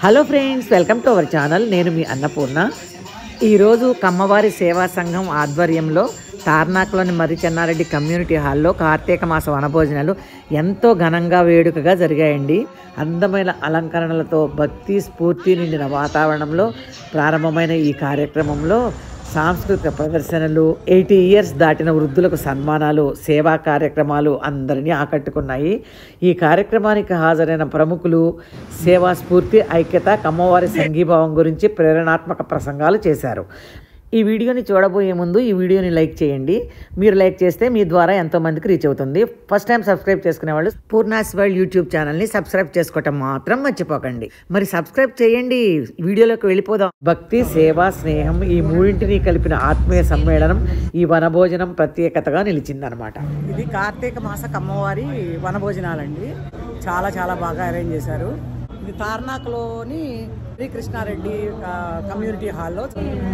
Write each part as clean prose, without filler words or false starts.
Hello friends, welcome to our channel. నేను మీ అన్నపూర్ణ. ఈరోజు కమ్మవారి సేవా సంఘం ఆధ్వర్యంలో తార్నాకలోని మర్రి చెన్నారెడ్డి కమ్యూనిటీ హాల్లో కార్తీక మాస వనభోజనాలు ఎంతో ఘనంగా వేడుకగా జరిగాయండి. అందమైన అలంకరణలతో భక్తి స్ఫూర్తి నిండిన వాతావరణంలో ప్రారంభమైన ఈ కార్యక్రమంలో సాంస్కృతిక ప్రదర్శనలు, 80 ఇయర్స్ దాటిన వృద్ధులకు సన్మానాలు, సేవా కార్యక్రమాలు అందరినీ ఆకట్టుకున్నాయి. ఈ కార్యక్రమానికి హాజరైన ప్రముఖులు సేవా స్ఫూర్తి, ఐక్యత, కమ్మవారి సంఘీభావం గురించి ప్రేరణాత్మక ప్రసంగాలు చేశారు. ఈ వీడియోని చూడబోయే ముందు ఈ వీడియోని లైక్ చేయండి. మీరు లైక్ చేస్తే మీ ద్వారా ఎంతోమందికి రీచ్ అవుతుంది. ఫస్ట్ టైం సబ్స్క్రైబ్ చేసుకునే వాళ్ళు పూర్ణాస్ వరల్డ్ యూట్యూబ్ ఛానల్ని సబ్స్క్రైబ్ చేసుకోవటం మాత్రం మర్చిపోకండి. మరి సబ్స్క్రైబ్ చేయండి. వీడియోలోకి వెళ్ళిపోదాం. భక్తి, సేవ, స్నేహం ఈ మూడింటిని కలిపిన ఆత్మీయ సమ్మేళనం ఈ వనభోజనం ప్రత్యేకతగా నిలిచిందనమాట. ఇది కార్తీక మాస కమ్మవారి వనభోజనాలండి. చాలా చాలా బాగా అరేంజ్ చేశారు. ఇది తార్నాకలోని శ్రీకృష్ణారెడ్డి కమ్యూనిటీ హాల్లో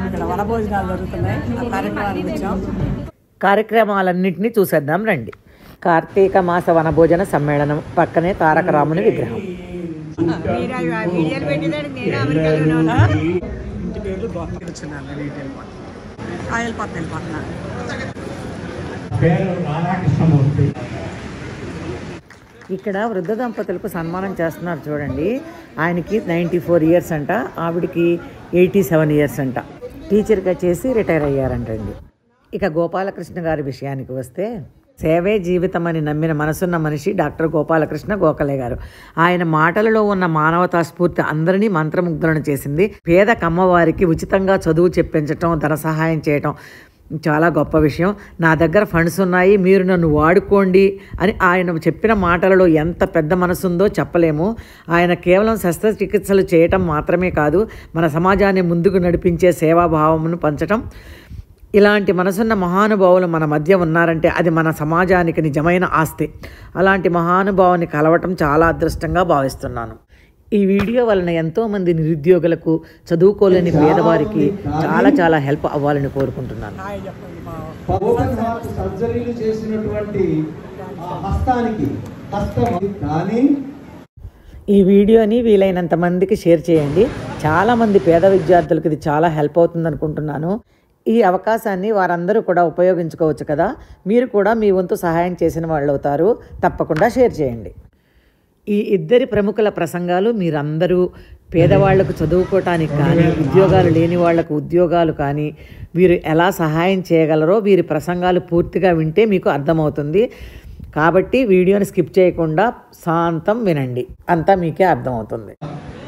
ఇక్కడ వనభోజనాలు జరుగుతున్నాయి. ఆ కార్యక్రమానికి వచ్చాం. కార్యక్రమాలన్నింటినీ చూసేద్దాం రండి. కార్తీక మాస వనభోజన సమ్మేళనం, పక్కనే తారక రాముని విగ్రహం. ఇక్కడ వృద్ధ దంపతులకు సన్మానం చేస్తున్నారు చూడండి. ఆయనకి 94 ఇయర్స్ అంట, ఆవిడికి 87 ఇయర్స్ అంట. టీచర్గా చేసి రిటైర్ అయ్యారంటండి. ఇక గోపాలకృష్ణ గారి విషయానికి వస్తే, సేవే జీవితం అని నమ్మిన మనసున్న మనిషి డాక్టర్ గోపాలకృష్ణ గోఖలే గారు. ఆయన మాటలలో ఉన్న మానవతా స్ఫూర్తి అందరినీ మంత్రముగ్ధులను చేసింది. పేద కమ్మవారికి ఉచితంగా చదువు చెప్పించటం, ధన సహాయం చేయటం చాలా గొప్ప విషయం. నా దగ్గర ఫండ్స్ ఉన్నాయి, మీరు నన్ను వాడుకోండి అని ఆయన చెప్పిన మాటలలో ఎంత పెద్ద మనసుందో చెప్పలేము. ఆయన కేవలం శస్త్రచికిత్సలు చేయటం మాత్రమే కాదు, మన సమాజాన్ని ముందుకు నడిపించే సేవాభావమును పంచటం. ఇలాంటి మనసున్న మహానుభావులు మన మధ్య ఉన్నారంటే అది మన సమాజానికి నిజమైన ఆస్తి. అలాంటి మహానుభావుని కలవటం చాలా అదృష్టంగా భావిస్తున్నాను. ఈ వీడియో వలన ఎంతోమంది నిరుద్యోగులకు, చదువుకోలేని పేదవారికి చాలా చాలా హెల్ప్ అవ్వాలని కోరుకుంటున్నాను. ఈ వీడియోని వీలైనంత మందికి షేర్ చేయండి. చాలామంది పేద విద్యార్థులకు ఇది చాలా హెల్ప్ అవుతుంది అనుకుంటున్నాను. ఈ అవకాశాన్ని వారందరూ కూడా ఉపయోగించుకోవచ్చు కదా. మీరు కూడా మీ వంతు సహాయం చేసిన వాళ్ళు అవుతారు. తప్పకుండా షేర్ చేయండి. ఈ ఇద్దరి ప్రముఖుల ప్రసంగాలు మీరందరూ పేదవాళ్లకు చదువుకోవటానికి కానీ, ఉద్యోగాలు లేని వాళ్లకు ఉద్యోగాలు కానీ, వీరు ఎలా సహాయం చేయగలరో వీరి ప్రసంగాలు పూర్తిగా వింటే మీకు అర్థమవుతుంది. కాబట్టి వీడియోని స్కిప్ చేయకుండా శాంతం వినండి, అంతా మీకే అర్థమవుతుంది.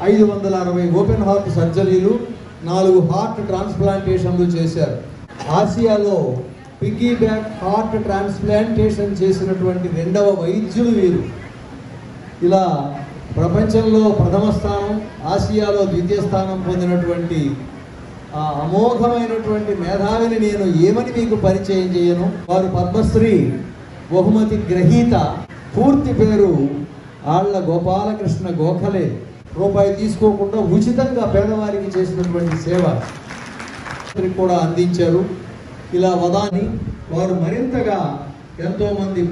560 ఓపెన్ హార్ట్ సర్జరీలు, 4 హార్ట్ ట్రాన్స్ప్లాంటేషన్లు చేశారు. ఆసియాలో పిగ్గీ బ్యాక్ హార్ట్ ట్రాన్స్ప్లాంటేషన్ చేసినటువంటి 2వ వైద్యులు వీరు. ఇలా ప్రపంచంలో ప్రథమ స్థానం, ఆసియాలో ద్వితీయ స్థానం పొందినటువంటి ఆ అమోఘమైనటువంటి మేధావిని నేను ఏమని మీకు పరిచయం చేయను. వారు పద్మశ్రీ బహుమతి గ్రహీత. పూర్తి పేరు ఆళ్ల గోపాలకృష్ణ గోఖలే. రూపాయి తీసుకోకుండా ఉచితంగా పేదవారికి చేసినటువంటి సేవ కూడా అందించారు. ఇలా వదాని వారు మరింతగా ఎంతోమంది.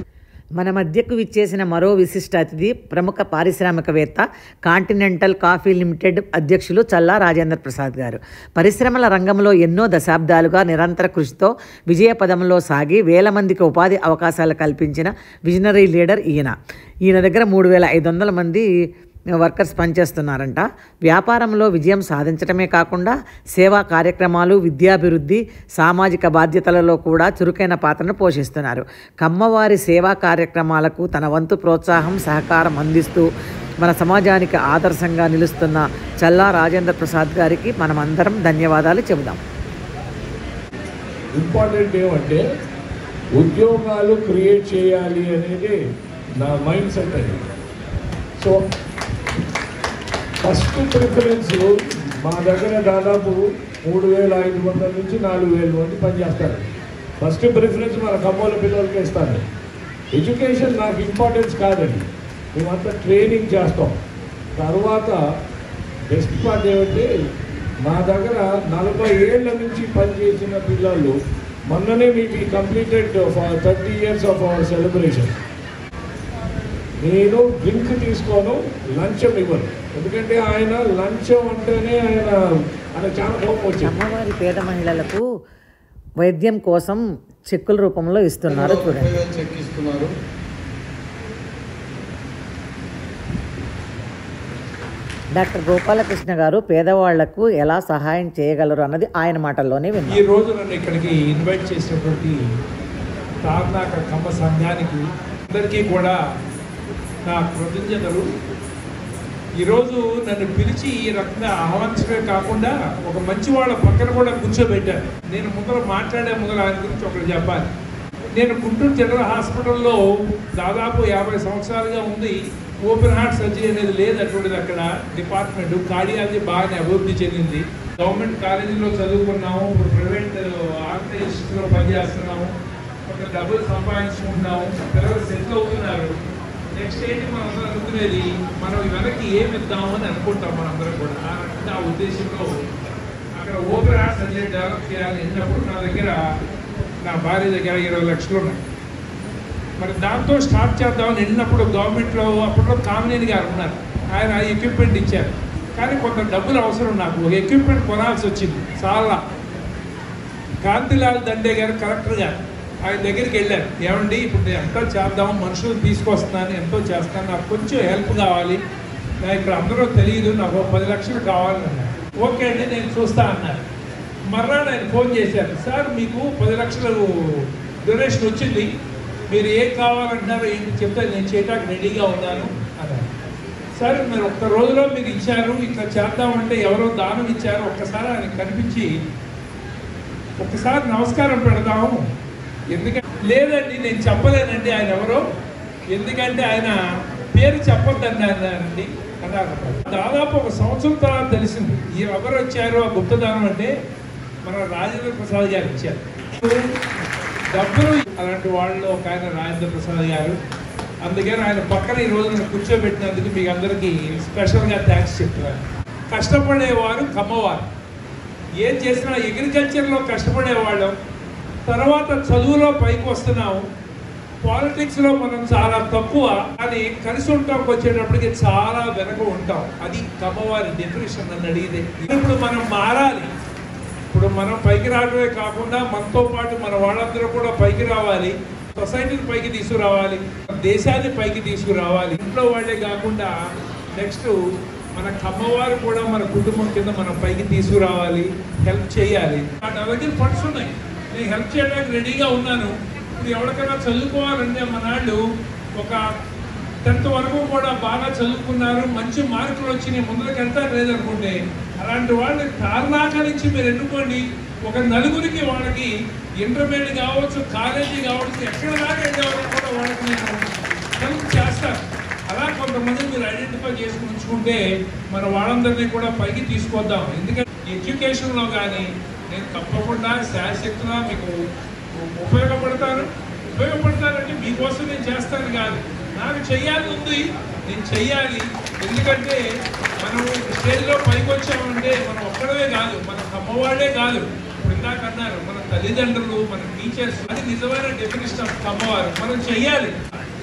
మన మధ్యకు విచ్చేసిన మరో విశిష్ట అతిథి ప్రముఖ పారిశ్రామికవేత్త, కాంటినెంటల్ కాఫీ లిమిటెడ్ అధ్యక్షులు చల్లా రాజేంద్ర ప్రసాద్ గారు. పరిశ్రమల రంగంలో ఎన్నో దశాబ్దాలుగా నిరంతర కృషితో విజయపదంలో సాగి వేల మందికి ఉపాధి అవకాశాలు కల్పించిన విజనరీ లీడర్ ఈయన దగ్గర 3500 మంది వర్కర్స్ పనిచేస్తున్నారంట. వ్యాపారంలో విజయం సాధించడమే కాకుండా సేవా కార్యక్రమాలు, విద్యాభివృద్ధి, సామాజిక బాధ్యతలలో కూడా చురుకైన పాత్రను పోషిస్తున్నారు. కమ్మవారి సేవా కార్యక్రమాలకు తన వంతు ప్రోత్సాహం, సహకారం అందిస్తూ మన సమాజానికి ఆదర్శంగా నిలుస్తున్న చల్లా రాజేంద్ర ప్రసాద్ గారికి మనమందరం ధన్యవాదాలు చెబుదాం. ఇంపార్టెంట్ ఏమంటే ఉద్యోగాలు క్రియేట్ చేయాలి అనేది నా మైండ్ సెట్ అది. సో ఫస్ట్ ప్రిఫరెన్స్ మా దగ్గర దాదాపు 3500 నుంచి 4000 మంది పనిచేస్తారు. ఫస్ట్ ప్రిఫరెన్స్ మన కమ్మోల పిల్లలకి ఇస్తాను. ఎడ్యుకేషన్ నాకు ఇంపార్టెన్స్ కాదండి, మేమంతా ట్రైనింగ్ చేస్తాం. తర్వాత బెస్ట్ పార్ట్ ఏమంటే మా దగ్గర 40 ఏళ్ళ నుంచి పనిచేసిన పిల్లలు మొన్ననే మేము completed 30 years of our celebration. నేను డ్రింక్ తీసుకోను, లంచం ఇవ్వను. ఎందుకంటే ఆయన లంచం అంటేనే ఆయన చాలా కోపం వచ్చింది. అమ్మవారి పేద మహిళలకు వైద్యం కోసం చెక్కుల రూపంలో ఇస్తున్నారు. చూడండి, చెక్ ఇస్తున్నారు. డాక్టర్ గోపాలకృష్ణ గారు పేదవాళ్లకు ఎలా సహాయం చేయగలరు అన్నది ఆయన మాటల్లోనే విన్నాం. ఈ రోజు నన్ను ఇక్కడికి ఇన్వైట్ చేసినటువంటి తార్నాక కమ్మ సంఘానికి అందరికీ కూడా నా కృతజ్ఞతలు. ఈరోజు నన్ను పిలిచి ఈ రకంగా ఆహ్వానించడమే కాకుండా ఒక మంచి వాళ్ళ పక్కన కూడా కూర్చోబెట్టాను. నేను మాట్లాడే ఆయన గురించి ఒకటి చెప్పాలి. నేను గుంటూరు జనరల్ హాస్పిటల్లో దాదాపు 50 సంవత్సరాలుగా ఉంది. ఓపెన్ హార్ట్ సర్జరీ అనేది లేదు అటువంటిది. అక్కడ డిపార్ట్మెంట్ కార్డియాలజీ బాగానే అభివృద్ధి చెందింది. గవర్నమెంట్ కాలేజీలో చదువుకున్నాము, ఇప్పుడు ప్రైవేట్ ఆర్కిటెక్ట్లో పనిచేస్తున్నాము, ఒక డబ్బులు సంపాదించుకుంటున్నాము, పిల్లలు సెటిల్ అవుతున్నారు. నెక్స్ట్ ఏంటి మనం అందరూ అనుకునేది, మనం వెనక్కి ఏమి ఇద్దాము అని అనుకుంటాం మనందరం కూడా. ఆ ఉద్దేశంలో అక్కడ ఓపెన్ హార్ట్ సర్జరీ డెవలప్ చేయాలని వెళ్ళినప్పుడు నా దగ్గర నా భార్య దగ్గర 20 లక్షలు ఉన్నాయి. మరి దాంతో స్టార్ట్ చేద్దామని వెళ్ళినప్పుడు గవర్నమెంట్లో అప్పట్లో కామినేని గారు ఉన్నారు. ఆయన ఎక్విప్మెంట్ ఇచ్చారు. కానీ కొంత డబ్బులు అవసరం. నాకు ఒక ఎక్విప్మెంట్ కొనాల్సి వచ్చింది. చాలా కాంతిలాల్ దండే గారు కలెక్టర్ గారు ఆయన దగ్గరికి వెళ్ళాను. ఏమండి ఇప్పుడు నేను ఎంతో చేద్దాము, మనుషులు తీసుకొస్తున్నాను, ఎంతో చేస్తాను, నాకు కొంచెం హెల్ప్ కావాలి, నాకు ఇక్కడ అందరూ తెలియదు, నాకు 10 లక్షలు కావాలని అన్నారు. ఓకే అండి నేను చూస్తా అన్నారు. మర్నాడు ఆయన ఫోన్ చేశారు, సార్ మీకు 10 లక్షలు డొనేషన్ వచ్చింది, మీరు ఏం కావాలంటున్నారో ఏంటి చెప్తే నేను చేయడానికి రెడీగా ఉన్నాను అన్నారు. సార్ మీరు ఒక్క రోజులో మీరు ఇచ్చారు, ఇట్లా చేద్దామంటే ఎవరో దానం ఇచ్చారు, ఒక్కసారి ఆయన కనిపించి ఒక్కసారి నమస్కారం పెడదాము. ఎందుకంటే లేదండి నేను చెప్పలేనండి ఆయన ఎవరో, ఎందుకంటే ఆయన పేరు చెప్పొద్దన్నారండి అన్నారు. దాదాపు 1 సంవత్సరం తర్వాత తెలిసింది ఎవరు వచ్చారు ఆ గుప్తదానం అంటే మన రాజేంద్ర ప్రసాద్ గారు ఇచ్చారు డబ్బులు. అలాంటి వాళ్ళు ఒక ఆయన రాజేంద్ర ప్రసాద్ గారు. అందుకని ఆయన పక్కన ఈ రోజు నన్ను కూర్చోబెట్టినందుకు మీకు అందరికీ స్పెషల్గా థ్యాంక్స్ చెప్తున్నాను. కష్టపడేవారు కమ్మవారు. ఏం చేసినా అగ్రికల్చర్లో కష్టపడేవాళ్ళం, తర్వాత చదువులో పైకి వస్తున్నాము, పాలిటిక్స్లో మనం చాలా తక్కువ, కానీ కలిసి ఉంటానికి వచ్చేటప్పటికి చాలా వెనక ఉంటాం. అది కమ్మవారి డెఫినేషన్ నన్ను అడిగితే. ఇప్పుడు మనం మారాలి. ఇప్పుడు మనం పైకి రావడమే కాకుండా మనతో పాటు మన వాళ్ళందరూ కూడా పైకి రావాలి, సొసైటీని పైకి తీసుకురావాలి, దేశాన్ని పైకి తీసుకురావాలి. ఇంట్లో వాళ్ళే కాకుండా నెక్స్ట్ మన కమ్మవారు కూడా మన కుటుంబం కింద మనం పైకి తీసుకురావాలి, హెల్ప్ చేయాలి. నా దగ్గర ఫండ్స్ ఉన్నాయి, నేను హెల్ప్ చేయడానికి రెడీగా ఉన్నాను. ఇప్పుడు ఎవరికైనా చదువుకోవాలంటే మనాళ్ళు ఒక 10th వరకు కూడా బాగా చదువుకున్నారు, మంచి మార్కులు వచ్చినాయి, ముందుకు వెళ్తారు లేదనుకుంటే అలాంటి వాళ్ళని తార్నాక నుంచి మీరు ఎన్నుకోండి. ఒక నలుగురికి వాళ్ళకి ఇంటర్మీడియట్ కావచ్చు, కాలేజీ కావచ్చు, ఎక్కడ దాకా వెళ్ళేవాళ్ళు కూడా వాళ్ళకి నేను హెల్ప్ చేస్తాను. అలా కొంతమంది మీరు ఐడెంటిఫై చేసి ఉంచుకుంటే మన వాళ్ళందరినీ కూడా పైకి తీసుకొద్దాం. ఎందుకంటే ఎడ్యుకేషన్లో కానీ నేను తప్పకుండా శాశ్వతంగా మీకు ఉపయోగపడతానంటే మీకోసం నేను చేస్తాను కాదు, నాకు చెయ్యాలి ఉంది, నేను చెయ్యాలి. ఎందుకంటే మనం స్టేజ్లో పైకి వచ్చామంటే మనం ఒక్కడమే కాదు, మన కమ్మవాళ్ళే కాదు. ఇప్పుడు ఇందాక అన్నారు మన తల్లిదండ్రులు, మన టీచర్స్, అది నిజమైన డెఫినేషన్ ఆఫ్ కమ్మవారు. మనం చెయ్యాలి.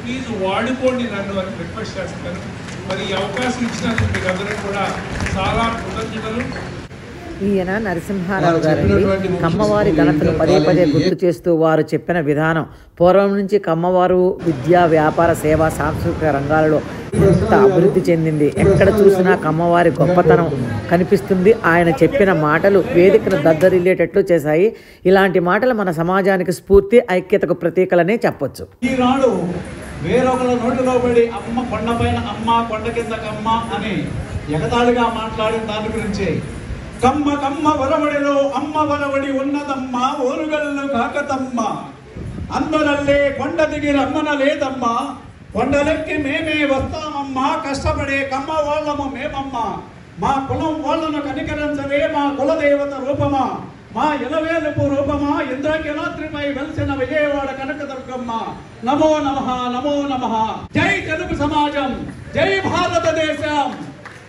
ప్లీజ్ వాడుకోండి నన్ను అని రిక్వెస్ట్ చేస్తాను. మరి ఈ అవకాశం ఇచ్చినందుకు మీకు అందరూ కూడా చాలా కృతజ్ఞతలు. ఈయన నరసింహారావు గారండి. కమ్మవారి ఘనతను పదే పదే గుర్తు చేస్తూ వారు చెప్పిన విధానం, పూర్వం నుంచి కమ్మవారు విద్యా, వ్యాపార, సేవ, సాంస్కృతిక రంగాలలో ఎంత అభివృద్ధి చెందింది. ఎక్కడ చూసినా కమ్మవారి గొప్పతనం కనిపిస్తుంది. ఆయన చెప్పిన మాటలు వేదికను దద్దరిల్లేటట్లు చేశాయి. ఇలాంటి మాటలు మన సమాజానికి స్ఫూర్తి, ఐక్యతకు ప్రతీకలనే చెప్పొచ్చు. ఈనాడు వేరొకల నోటిలో పడి అమ్మ కొండపైన అమ్మ, కొండ కింద కమ్మ అని ఎగతాళిగా మాట్లాడిన దాని గురించి, కమ్మ కమ్మ వరవడిలో అమ్మ వరవడి ఉన్నదమ్మ, ఓరుగల్లు కాకతమ్మ, అందరల్లే కొండ దిగి రమ్మన లేదమ్మ, కొండలెక్కి మేమే వస్తామమ్మా, కష్టపడే కమ్మ వాళ్ళము మేమమ్మ, మా కులం వాళ్ళను కనికరించవే మా కులదేవత రూపమా, మా ఇలవేలుపు రూపమా, ఇంద్రకిలాద్రిపై వెలిసిన విజయవాడ కనకదుర్గమ్మ, నమో నమః నమో నమః. జై తెలుగు సమాజం, జై భారతదేశం.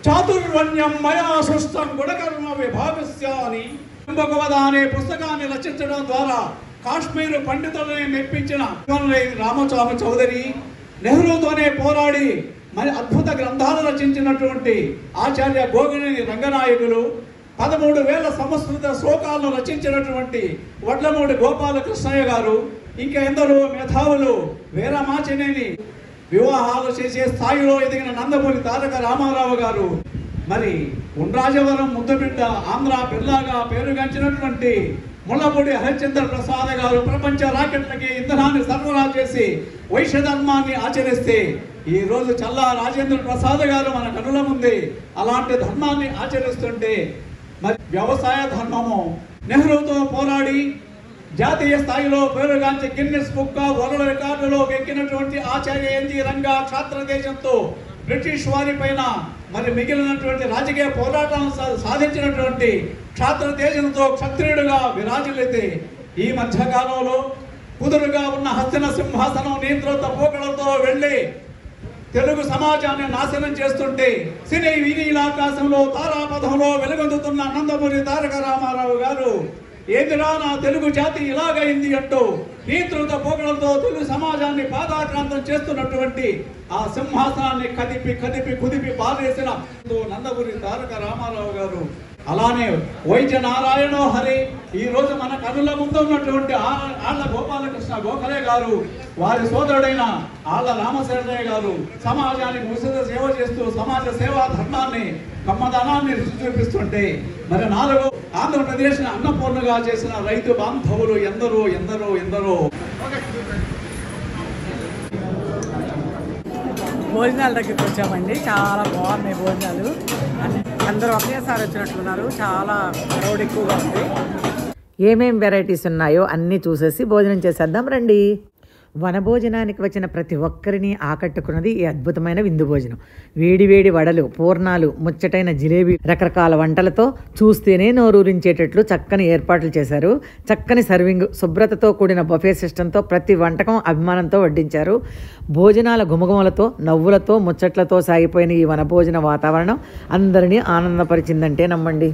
చాతుర్వర్ణ్యం మయా సృష్టం గుణకర్మ విభాగస్య అని కుంభకవధ అనే పుస్తకాన్ని రచించడం ద్వారా కాశ్మీరు పండితులని మెప్పించిన రామస్వామి చౌదరి, నెహ్రూతోనే పోరాడి మరి అద్భుత గ్రంథాలు రచించినటువంటి ఆచార్య గోగినేని రంగనాయకులు, 13,000 సంస్కృత శ్లోకాలను రచించినటువంటి వడ్లమూడి గోపాలకృష్ణయ్య గారు, ఇంకా ఎందరో మేధావులు, వీరమాచినేని వివాహాలు చేసే స్థాయిలో ఎదిగిన నందమూరి తారక రామారావు గారు, మరి ఉండ్రాజవరం ముద్దుబిడ్డ ఆంధ్ర బిర్లాగా పేరుగాంచినటువంటి ముళ్ళపూడి హరిశ్చంద్ర ప్రసాద్ గారు ప్రపంచ రాకెట్లకి ఇంధనాన్ని సరఫరా చేసి వైశ్య ధర్మాన్ని ఆచరిస్తే ఈ రోజు చల్లా రాజేంద్ర ప్రసాద్ గారు మన కనుల ముందే అలాంటి ధర్మాన్ని ఆచరిస్తుంటే, మరి వ్యవసాయ ధర్మము నెహ్రూతో పోరాడి జాతీయ స్థాయిలో పేరుగాంచి గిన్నెస్ బుక్ వరల్డ్ రికార్డులో ఎక్కినటువంటి ఆచార్య ఎన్జి రంగా క్షాత్రదేశంతో బ్రిటిష్ వారి పైన మరి మిగిలినటువంటి రాజకీయ పోరాటాలను సాధించినటువంటి క్షాత్రదేశంతో క్షత్రియుడుగా విరాజిల్లితే, ఈ మధ్యకాలంలో కుదురుగా ఉన్న హస్తిన సింహాసనం నియంత్రిత పోకడలతో వెళ్ళి తెలుగు సమాజాన్ని నాశనం చేస్తుంటే, సినీ వినీలాకాశంలో తారాపథంలో వెలుగొందుతున్న నందమూరి తారక రామారావు గారు ఏదిరా నా తెలుగు జాతి ఇలాగైంది అంటూ నియంత్రిత పోకడలతో తెలుగు సమాజాన్ని పాదాక్రాంతం చేస్తున్నటువంటి ఆ సింహాసనాన్ని కదిపి కుదిపి పారేసిన నందమూరి తారక రామారావు గారు, అలానే వైద్య నారాయణ హరి ఈ రోజు మన కనుల ముందు ఉన్నటువంటి ఆళ్ల గోపాలకృష్ణ గోఖలే గారు, వారి సోదరుడైన ఆళ్ల రామశరణయ్య గారు సమాజానికి ఉచిత సేవ చేస్తూ సమాజ సేవా ధర్మాన్ని కమ్మదనాన్ని రుచి చూపిస్తుంటే, మరి 4 ఆంధ్రప్రదేశ్ అన్నపూర్ణగా చేసిన రైతు బాంధవులు ఎందరో భోజనాల దగ్గరికి వచ్చామండి. చాలా బాగున్నాయి భోజనాలు. అందరూ ఒకేసారి వచ్చినట్లున్నారు. చాలా క్రౌడ్ ఎక్కువగా ఉంది. ఏమేం వెరైటీస్ ఉన్నాయో అన్నీ చూసేసి భోజనం చేసేద్దాం రండి. వనభోజనానికి వచ్చిన ప్రతి ఒక్కరిని ఆకట్టుకున్నది ఈ అద్భుతమైన విందు భోజనం. వేడి వేడి వడలు, పూర్ణాలు, ముచ్చటైన జిలేబీ, రకరకాల వంటలతో చూస్తేనే నోరూరించేటట్లు చక్కని ఏర్పాట్లు చేశారు. చక్కని సర్వింగ్, శుభ్రతతో కూడిన బఫే సిస్టంతో ప్రతి వంటకం అభిమానంతో వడ్డించారు. భోజనాల గుమగుమలతో, నవ్వులతో, ముచ్చట్లతో సాగిపోయిన ఈ వనభోజన వాతావరణం అందరినీ ఆనందపరిచిందంటే నమ్మండి.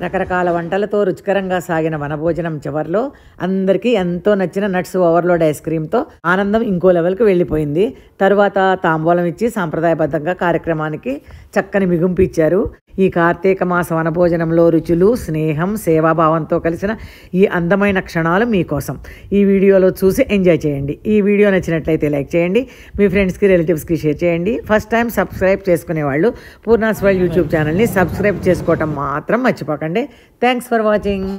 రకరకాల వంటలతో రుచికరంగా సాగిన వనభోజనం చివరిలో అందరికీ ఎంతో నచ్చిన నట్స్ ఓవర్లోడ్ ఐస్ క్రీమ్తో ఆనందం ఇంకో లెవెల్కి వెళ్ళిపోయింది. తరువాత తాంబూలం ఇచ్చి సాంప్రదాయబద్ధంగా కార్యక్రమానికి చక్కని మిగుంపు ఇచ్చారు. ఈ కార్తీక మాస వనభోజనంలో రుచులు, స్నేహం, సేవాభావంతో కలిసిన ఈ అందమైన క్షణాలు మీకోసం ఈ వీడియోలో చూసి ఎంజాయ్ చేయండి. ఈ వీడియో నచ్చినట్లయితే లైక్ చేయండి, మీ ఫ్రెండ్స్కి, రిలేటివ్స్కి షేర్ చేయండి. ఫస్ట్ టైం సబ్స్క్రైబ్ చేసుకునే వాళ్ళు పూర్ణాస్ వరల్డ్ యూట్యూబ్ ఛానల్ని సబ్స్క్రైబ్ చేసుకోవటం మాత్రం మర్చిపోకండి. Thanks for watching.